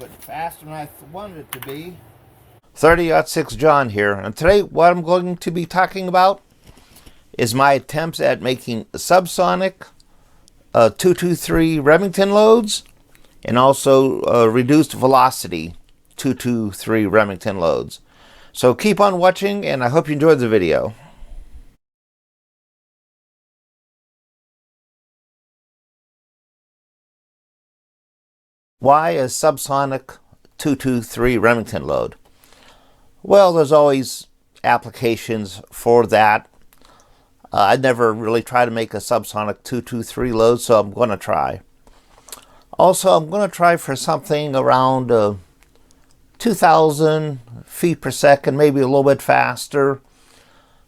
but faster than I wanted it to be. 30-06 John here, and today what I'm going to be talking about is my attempts at making subsonic 223 Remington loads and also reduced velocity 223 Remington loads. So keep on watching, and I hope you enjoyed the video. Why a subsonic 223 Remington load? Well, there's always applications for that. I never really tried to make a subsonic 223 load, so I'm going to try. Also, I'm going to try for something around 2,000 feet per second, maybe a little bit faster,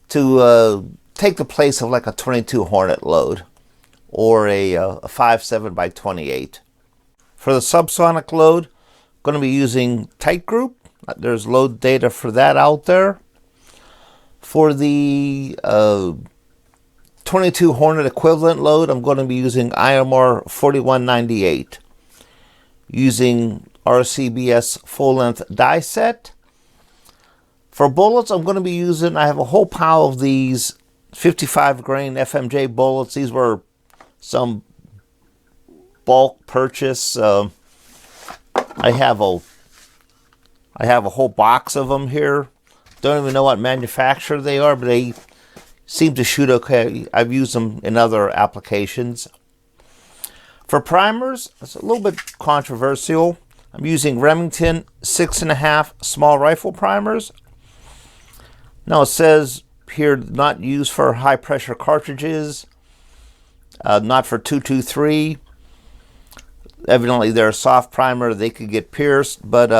to take the place of like a 22 Hornet load or a 5.7 by 28. For the subsonic load, I'm going to be using tight group. There's load data for that out there. For the 22 Hornet equivalent load, I'm going to be using IMR 4198, using RCBS full-length die set. For bullets, I'm going to be using, I have a whole pile of these 55 grain FMJ bullets. These were some bulk purchase. I have a whole box of them here. Don't even know what manufacturer they are, but they seem to shoot okay. I've used them in other applications. For primers, it's a little bit controversial. I'm using Remington 6.5 small rifle primers. Now it says here not used for high pressure cartridges, not for 223. Evidently they're a soft primer, they could get pierced, but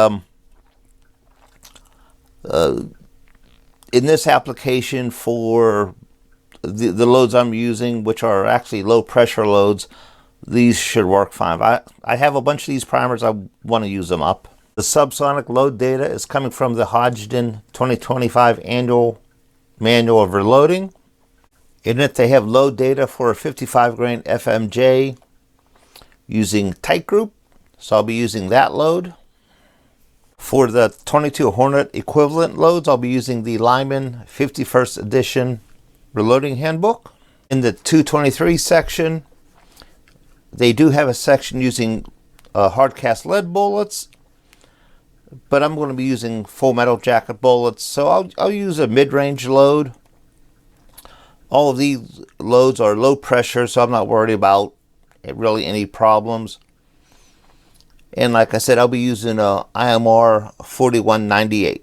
in this application for the loads I'm using, which are actually low pressure loads, these should work fine. I have a bunch of these primers, I want to use them up. The subsonic load data is coming from the Hodgdon 2025 Annual Manual of Reloading. In it they have load data for a 55 grain FMJ using tight group, so I'll be using that load. For the 22 Hornet equivalent loads, I'll be using the Lyman 51st edition reloading handbook. In the 223 section, they do have a section using hard cast lead bullets, but I'm going to be using full metal jacket bullets, so I'll use a mid-range load. All of these loads are low pressure, so I'm not worried about really any problems. And like I said, I'll be using a IMR 4198.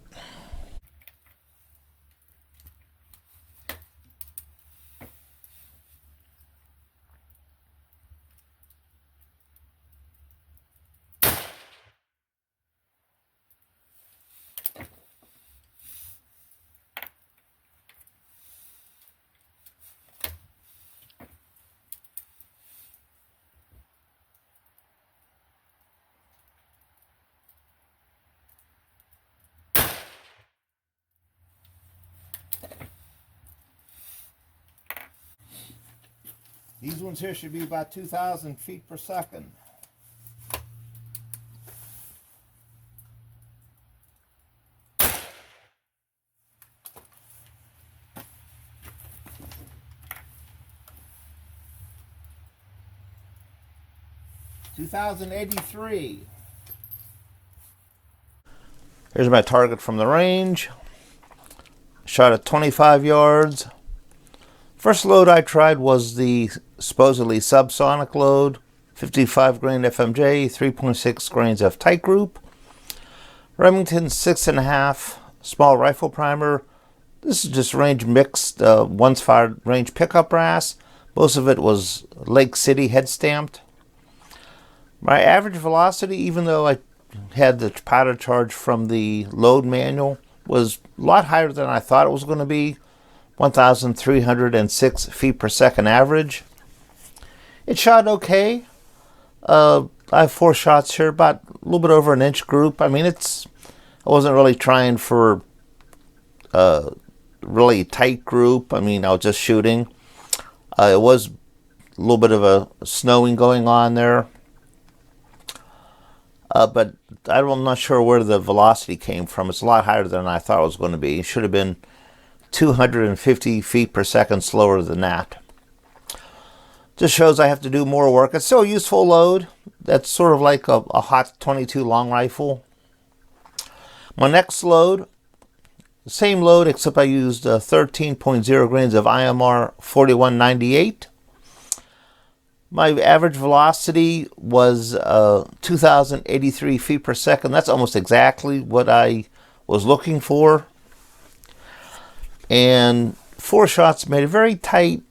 These ones here should be about 2,000 feet per second. $2,083. Here's my target from the range. Shot at 25 yards. First load I tried was the supposedly subsonic load, 55 grain FMJ, 3.6 grains of tight group, Remington 6.5 small rifle primer. This is just range mixed, once fired range pickup brass. Most of it was Lake City head stamped. My average velocity, even though I had the powder charge from the load manual, was a lot higher than I thought it was going to be. 1,306 feet per second average. It shot okay. I have 4 shots here, about a little bit over an inch group. I mean, I wasn't really trying for really tight group. I mean, I was just shooting. It was a little bit of a snowing going on there. but I'm not sure where the velocity came from. It's a lot higher than I thought it was going to be. It should have been 250 feet per second slower than that. Just shows I have to do more work. It's still a useful load. That's sort of like a hot 22 long rifle. My next load, the same load except I used 13.0 grains of IMR 4198. My average velocity was 2,083 feet per second. That's almost exactly what I was looking for. And 4 shots made a very tight,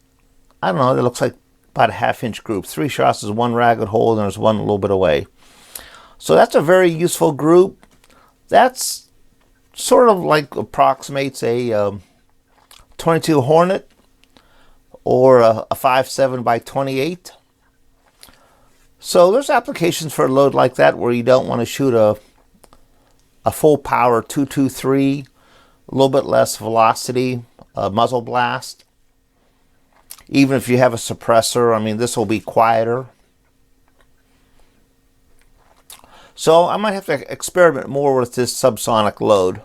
I don't know, it looks like about a half-inch group. 3 shots is 1 ragged hole, and there's 1 a little bit away. So that's a very useful group. That's sort of like approximates a 22 Hornet or a 5.7 by 28. So there's applications for a load like that where you don't want to shoot a full power 223, a little bit less velocity, muzzle blast. Even if you have a suppressor, I mean, this will be quieter. So I might have to experiment more with this subsonic load.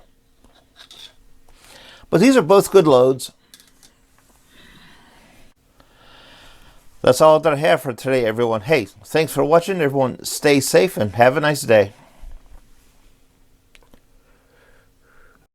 But these are both good loads. That's all that I have for today, everyone. Hey, thanks for watching. Everyone, stay safe and have a nice day.